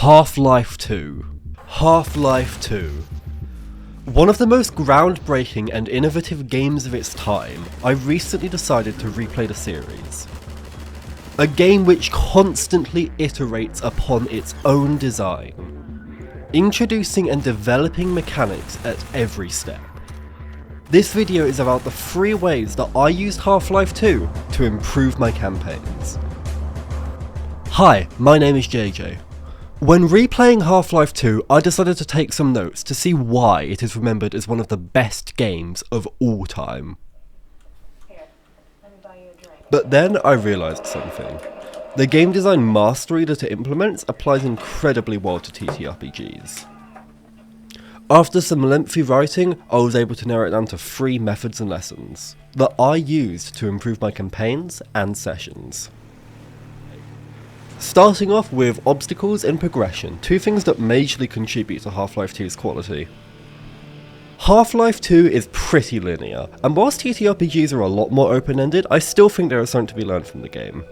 Half-Life 2. Half-Life 2. One of the most groundbreaking and innovative games of its time, I recently decided to replay the series. A game which constantly iterates upon its own design, introducing and developing mechanics at every step. This video is about the 3 ways that I used Half-Life 2 to improve my campaigns. Hi, my name is JJ. When replaying Half-Life 2, I decided to take some notes to see why it is remembered as one of the best games of all time. But then I realised something. The game design mastery that it implements applies incredibly well to TTRPGs. After some lengthy writing, I was able to narrow it down to 3 methods and lessons that I used to improve my campaigns and sessions. Starting off with obstacles and progression, 2 things that majorly contribute to Half-Life 2's quality. Half-Life 2 is pretty linear, and whilst TTRPGs are a lot more open-ended, I still think there is something to be learned from the game.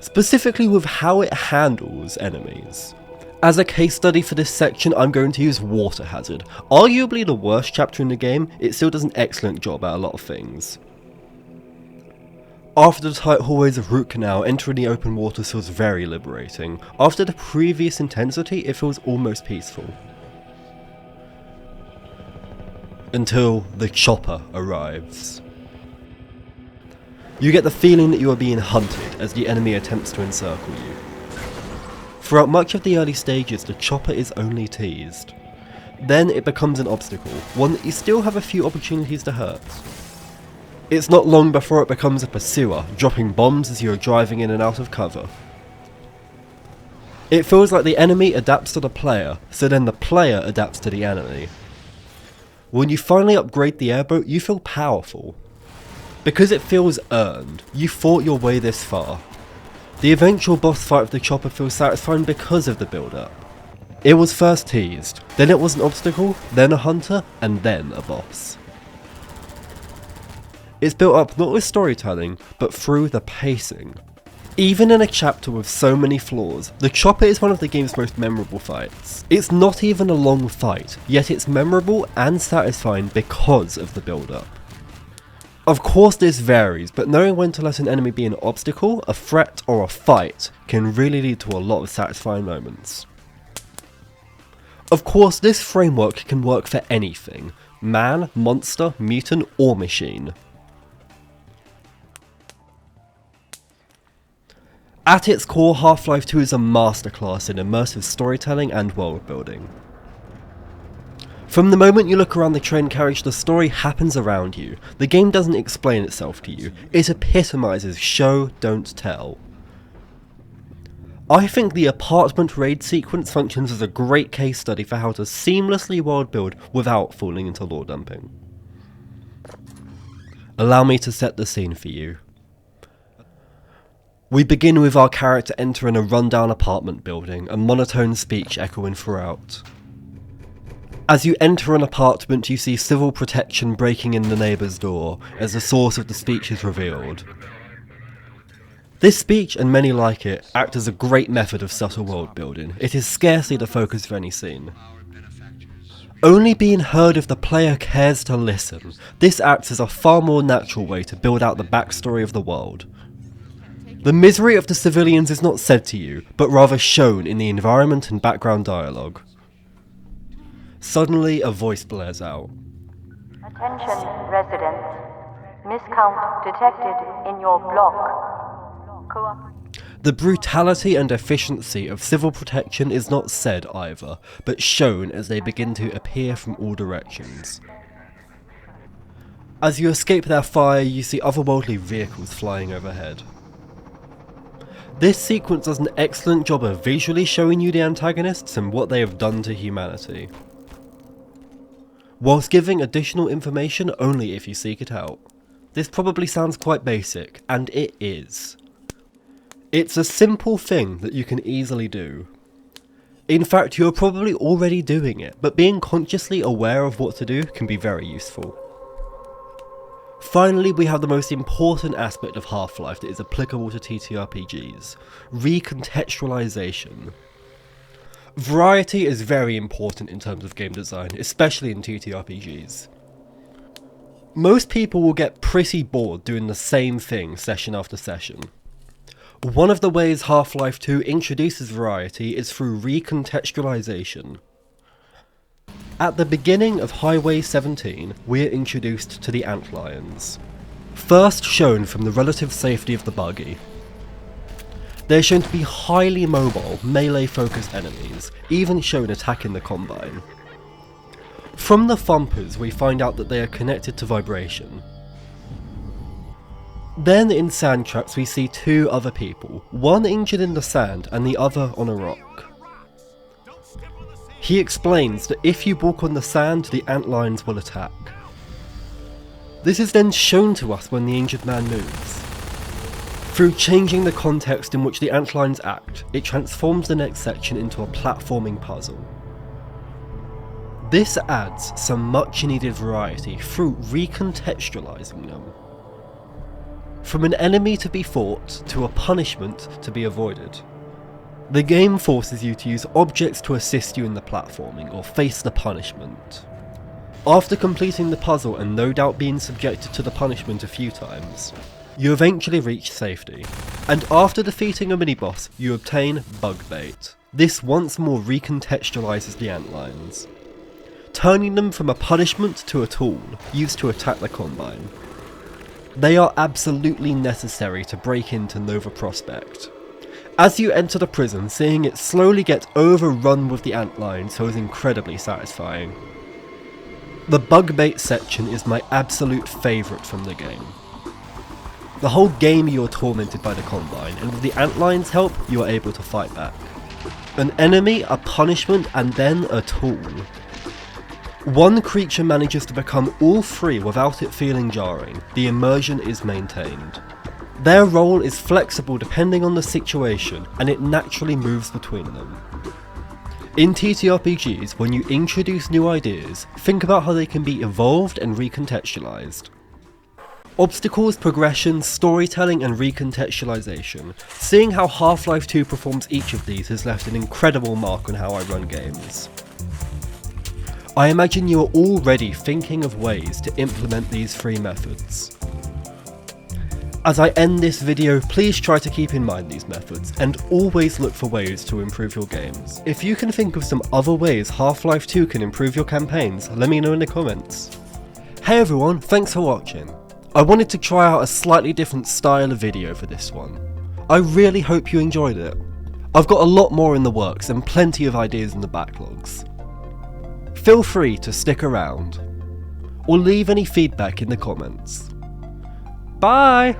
Specifically with how it handles enemies. As a case study for this section, I'm going to use Water Hazard. Arguably the worst chapter in the game, it still does an excellent job at a lot of things. After the tight hallways of Root Canal, entering the open water feels very liberating. After the previous intensity, it feels almost peaceful. Until the chopper arrives. You get the feeling that you are being hunted as the enemy attempts to encircle you. Throughout much of the early stages, the chopper is only teased. Then it becomes an obstacle, one that you still have a few opportunities to hurt. It's not long before it becomes a pursuer, dropping bombs as you are driving in and out of cover. It feels like the enemy adapts to the player, so then the player adapts to the enemy. When you finally upgrade the airboat, you feel powerful. Because it feels earned, you fought your way this far. The eventual boss fight of the chopper feels satisfying because of the build-up. It was first teased, then it was an obstacle, then a hunter, and then a boss. It's built up not with storytelling, but through the pacing. Even in a chapter with so many flaws, the chopper is one of the game's most memorable fights. It's not even a long fight, yet it's memorable and satisfying because of the build-up. Of course this varies, but knowing when to let an enemy be an obstacle, a threat, or a fight can really lead to a lot of satisfying moments. Of course this framework can work for anything: man, monster, mutant, or machine. At its core, Half-Life 2 is a masterclass in immersive storytelling and world building. From the moment you look around the train carriage, the story happens around you. The game doesn't explain itself to you, it epitomises show, don't tell. I think the apartment raid sequence functions as a great case study for how to seamlessly world build without falling into lore dumping. Allow me to set the scene for you. We begin with our character entering a rundown apartment building, a monotone speech echoing throughout. As you enter an apartment, you see civil protection breaking in the neighbour's door as the source of the speech is revealed. This speech, and many like it, act as a great method of subtle world building. It is scarcely the focus of any scene. Only being heard if the player cares to listen, this acts as a far more natural way to build out the backstory of the world. The misery of the civilians is not said to you, but rather shown in the environment and background dialogue. Suddenly, a voice blares out. Attention, residents. Miscount detected in your block. The brutality and efficiency of civil protection is not said either, but shown as they begin to appear from all directions. As you escape their fire, you see otherworldly vehicles flying overhead. This sequence does an excellent job of visually showing you the antagonists and what they have done to humanity, whilst giving additional information only if you seek it out. This probably sounds quite basic, and it is. It's a simple thing that you can easily do. In fact, you're probably already doing it, but being consciously aware of what to do can be very useful. Finally, we have the most important aspect of Half-Life that is applicable to TTRPGs: recontextualization. Variety is very important in terms of game design, especially in TTRPGs. Most people will get pretty bored doing the same thing session after session. One of the ways Half-Life 2 introduces variety is through recontextualization. At the beginning of Highway 17, we're introduced to the antlions. First shown from the relative safety of the buggy. They're shown to be highly mobile, melee-focused enemies, even shown attacking the Combine. From the thumpers, we find out that they are connected to vibration. Then in sand traps we see two other people, one injured in the sand and the other on a rock. He explains that if you walk on the sand, the antlions will attack. This is then shown to us when the injured man moves. Through changing the context in which the antlions act, it transforms the next section into a platforming puzzle. This adds some much needed variety through recontextualizing them. From an enemy to be fought to a punishment to be avoided. The game forces you to use objects to assist you in the platforming or face the punishment. After completing the puzzle and no doubt being subjected to the punishment a few times, you eventually reach safety, and after defeating a mini-boss, you obtain Bug Bait. This once more recontextualizes the antlions, turning them from a punishment to a tool used to attack the Combine. They are absolutely necessary to break into Nova Prospect. As you enter the prison, seeing it slowly get overrun with the antlions is incredibly satisfying. The Bug Bait section is my absolute favourite from the game. The whole game you are tormented by the Combine, and with the antlions' help, you are able to fight back. An enemy, a punishment, and then a tool. One creature manages to become all three without it feeling jarring. The immersion is maintained. Their role is flexible depending on the situation, and it naturally moves between them. In TTRPGs, when you introduce new ideas, think about how they can be evolved and recontextualized. Obstacles, progression, storytelling and recontextualization. Seeing how Half-Life 2 performs each of these has left an incredible mark on how I run games. I imagine you are already thinking of ways to implement these three methods. As I end this video, please try to keep in mind these methods, and always look for ways to improve your games. If you can think of some other ways Half-Life 2 can improve your campaigns, let me know in the comments. Hey everyone, thanks for watching. I wanted to try out a slightly different style of video for this one. I really hope you enjoyed it. I've got a lot more in the works and plenty of ideas in the backlogs. Feel free to stick around, or leave any feedback in the comments. Bye!